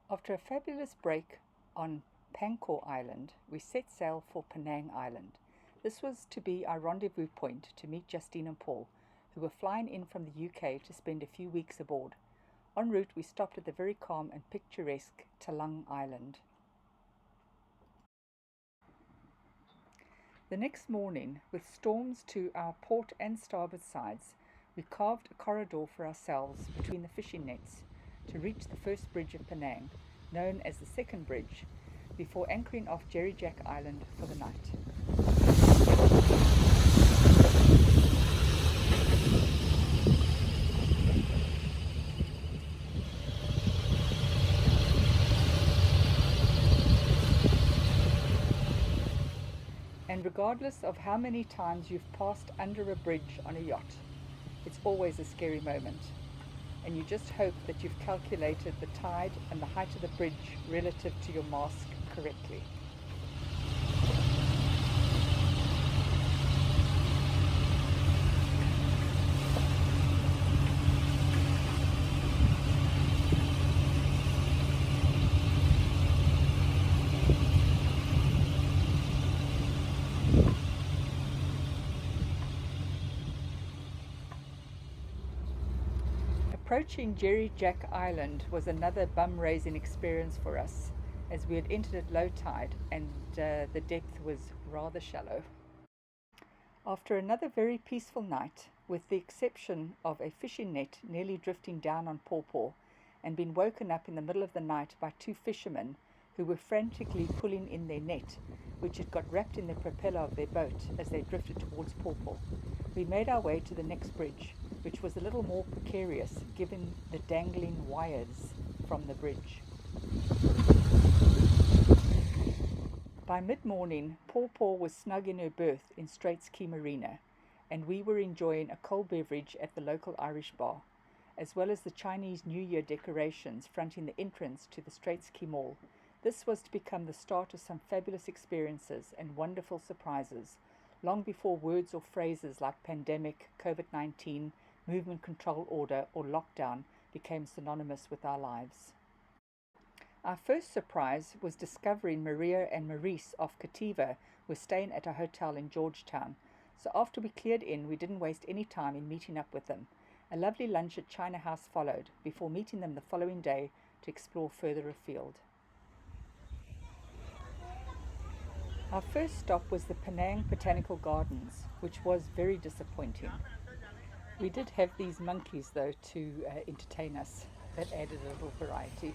After a fabulous break on Pankor Island, we set sail for Penang Island. This was to be our rendezvous point to meet Justine and Paul, who were flying in from the UK to spend a few weeks aboard. En route, we stopped at the very calm and picturesque Talang Island. The next morning, with storms to our port and starboard sides, we carved a corridor for ourselves between the fishing nets to reach the first bridge of Penang, known as the Second Bridge, before anchoring off Jerry Jack Island for the night. And regardless of how many times you've passed under a bridge on a yacht, it's always a scary moment. And you just hope that you've calculated the tide and the height of the bridge relative to your mast correctly. Approaching Jerry Jack Island was another bum-raising experience for us, as we had entered at low tide and the depth was rather shallow. After another very peaceful night, with the exception of a fishing net nearly drifting down on Paw Paw, and being woken up in the middle of the night by two fishermen who were frantically pulling in their net, which had got wrapped in the propeller of their boat as they drifted towards Paw Paw, we made our way to the next bridge, which was a little more precarious given the dangling wires from the bridge. By mid-morning, Paw Paw was snug in her berth in Straits Quay Marina, and we were enjoying a cold beverage at the local Irish bar, as well as the Chinese New Year decorations fronting the entrance to the Straits Quay Mall. This was to become the start of some fabulous experiences and wonderful surprises, long before words or phrases like pandemic, COVID-19, movement control order, or lockdown became synonymous with our lives. Our first surprise was discovering Maria and Maurice off Kativa were staying at a hotel in Georgetown, so after we cleared in, we didn't waste any time in meeting up with them. A lovely lunch at China House followed, before meeting them the following day to explore further afield. Our first stop was the Penang Botanical Gardens, which was very disappointing. We did have these monkeys, though, to entertain us. That added a little variety.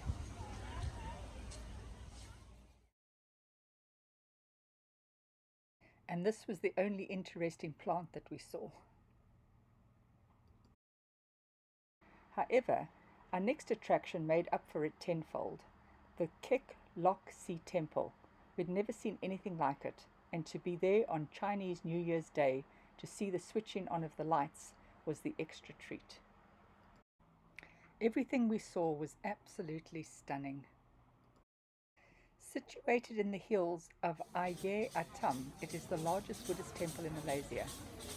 And this was the only interesting plant that we saw. However, our next attraction made up for it tenfold. The Kek Lok Si Temple. We'd never seen anything like it, and to be there on Chinese New Year's Day to see the switching on of the lights was the extra treat. Everything we saw was absolutely stunning. Situated in the hills of Ayeyar Atam, it is the largest Buddhist temple in Malaysia,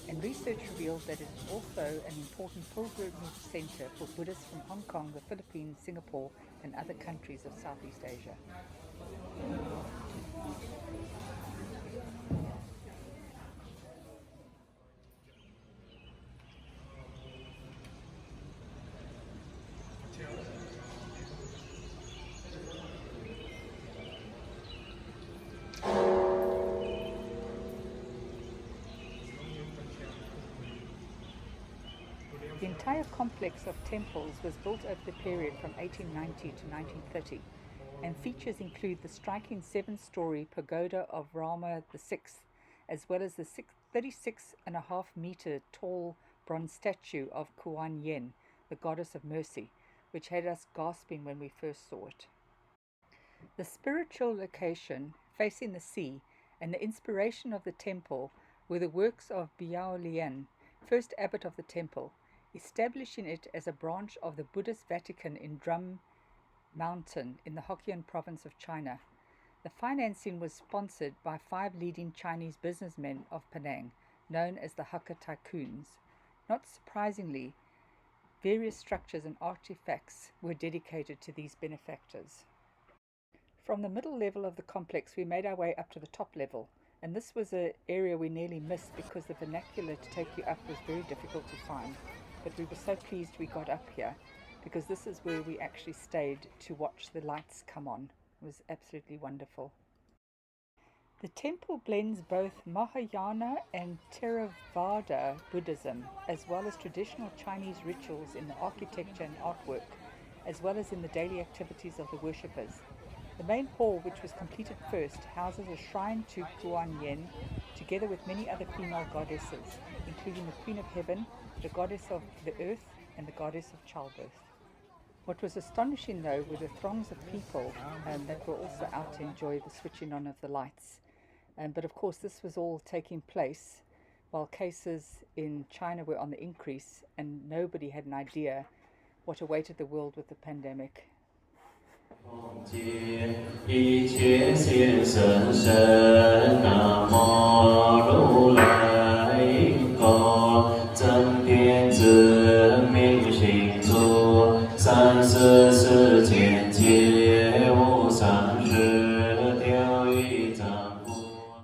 and research reveals that it is also an important pilgrimage center for Buddhists from Hong Kong, the Philippines, Singapore, and other countries of Southeast Asia. The entire complex of temples was built over the period from 1890 to 1930, and features include the striking 7-story pagoda of Rama VI, as well as the 36.5-meter tall bronze statue of Kuan Yin, the goddess of mercy, which had us gasping when we first saw it. The spiritual location, facing the sea, and the inspiration of the temple were the works of Biao Lian, first abbot of the temple, establishing it as a branch of the Buddhist Vatican in Drum Mountain in the Hokkien province of China. The financing was sponsored by 5 leading Chinese businessmen of Penang, known as the Hakka Tycoons. Not surprisingly, various structures and artifacts were dedicated to these benefactors. From the middle level of the complex we made our way up to the top level, and this was an area we nearly missed because the vernacular to take you up was very difficult to find. But we were so pleased we got up here, because this is where we actually stayed to watch the lights come on. It was absolutely wonderful. The temple blends both Mahayana and Theravada Buddhism, as well as traditional Chinese rituals in the architecture and artwork, as well as in the daily activities of the worshippers. The main hall, which was completed first, houses a shrine to Guan Yin, together with many other female goddesses, including the Queen of Heaven, the Goddess of the Earth, and the Goddess of Childbirth. What was astonishing, though, were the throngs of people that were also out to enjoy the switching on of the lights. But of course, this was all taking place while cases in China were on the increase, and nobody had an idea what awaited the world with the pandemic.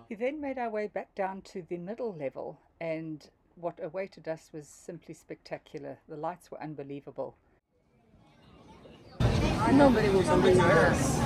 We then made our way back down to the middle level, and what awaited us was simply spectacular. The lights were unbelievable. Nobody will believe us.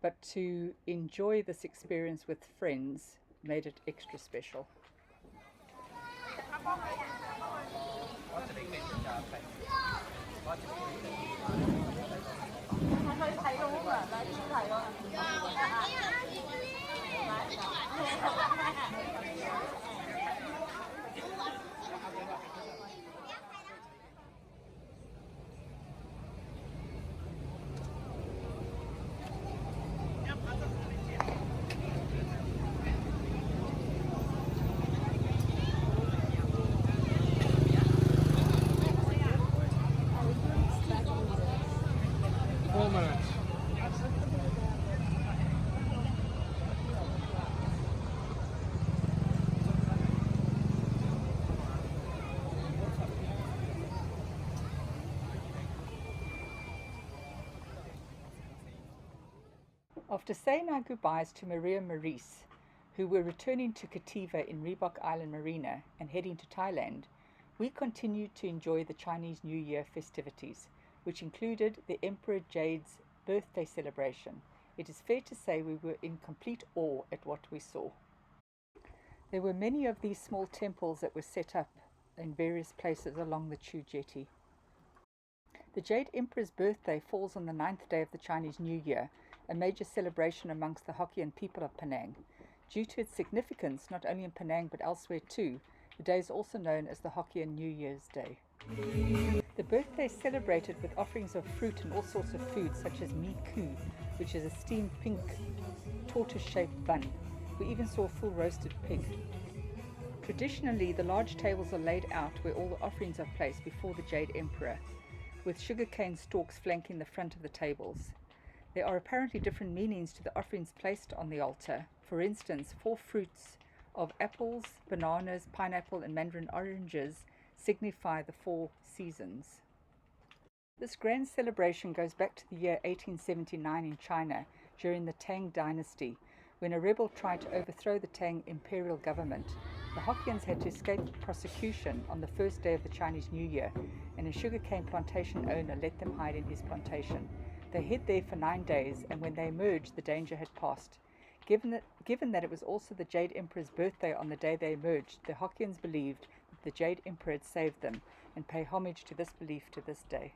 But to enjoy this experience with friends made it extra special. After saying our goodbyes to Maria and Maurice, who were returning to Kativa in Reebok Island Marina and heading to Thailand, we continued to enjoy the Chinese New Year festivities, which included the Emperor Jade's birthday celebration. It is fair to say we were in complete awe at what we saw. There were many of these small temples that were set up in various places along the Chu Jetty. The Jade Emperor's birthday falls on the 9th day of the Chinese New Year, a major celebration amongst the Hokkien people of Penang. Due to its significance, not only in Penang but elsewhere too, the day is also known as the Hokkien New Year's Day. The birthday is celebrated with offerings of fruit and all sorts of food, such as mi ku, which is a steamed pink tortoise-shaped bun. We even saw a full roasted pig. Traditionally, the large tables are laid out where all the offerings are placed before the Jade Emperor, with sugarcane stalks flanking the front of the tables. There are apparently different meanings to the offerings placed on the altar. For instance, 4 fruits of apples, bananas, pineapple, and mandarin oranges signify the 4 seasons. This grand celebration goes back to the year 1879 in China during the Tang dynasty, when a rebel tried to overthrow the Tang imperial government. The Hokkiens had to escape prosecution on the first day of the Chinese New Year, and a sugarcane plantation owner let them hide in his plantation. They hid there for 9 days, and when they emerged, the danger had passed. Given that it was also the Jade Emperor's birthday on the day they emerged, the Hokkiens believed that the Jade Emperor had saved them, and pay homage to this belief to this day.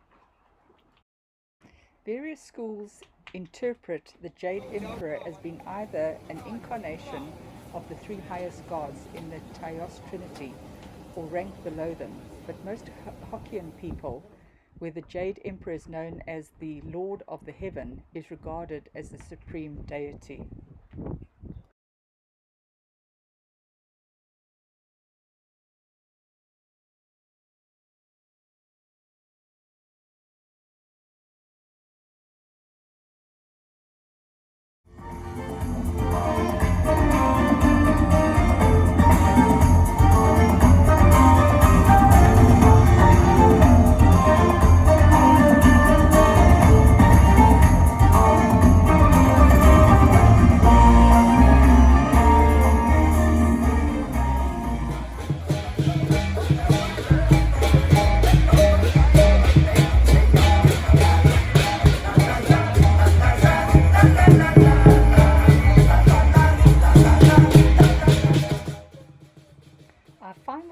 Various schools interpret the Jade Emperor as being either an incarnation of the 3 highest gods in the Taos Trinity, or ranked below them, but most Hokkien people, where the Jade Emperor is known as the Lord of the Heaven, is regarded as the supreme deity.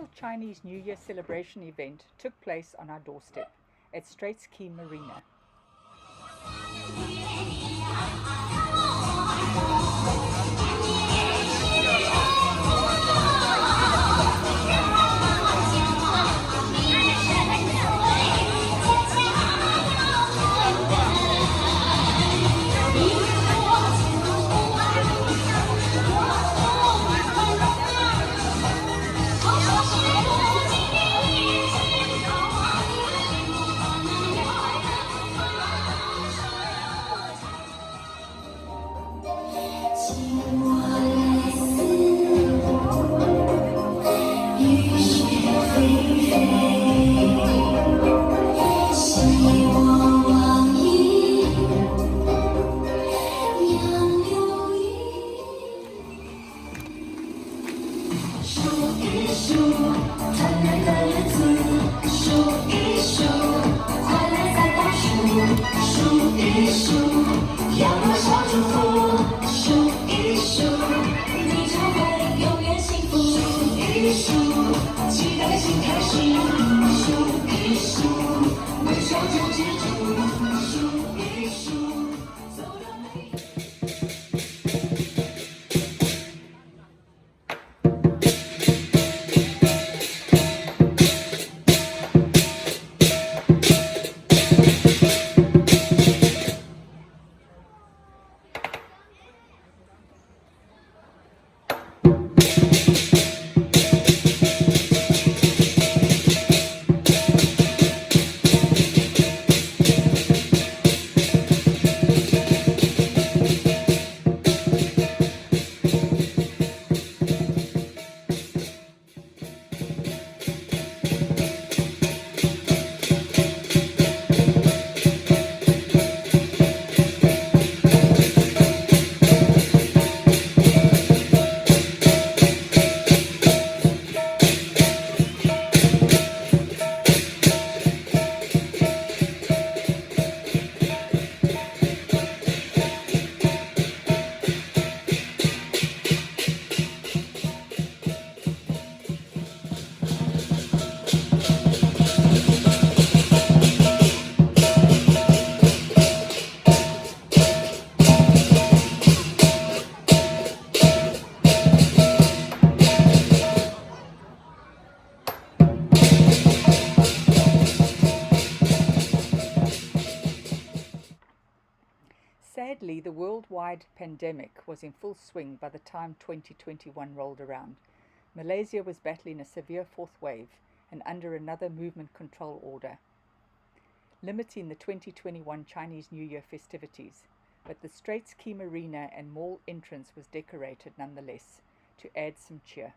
traditional Chinese New Year celebration event took place on our doorstep at Straits Key Marina. Sadly, the worldwide pandemic was in full swing by the time 2021 rolled around. Malaysia was battling a severe fourth wave and under another movement control order, limiting the 2021 Chinese New Year festivities. But the Straits Key Marina and mall entrance was decorated nonetheless to add some cheer.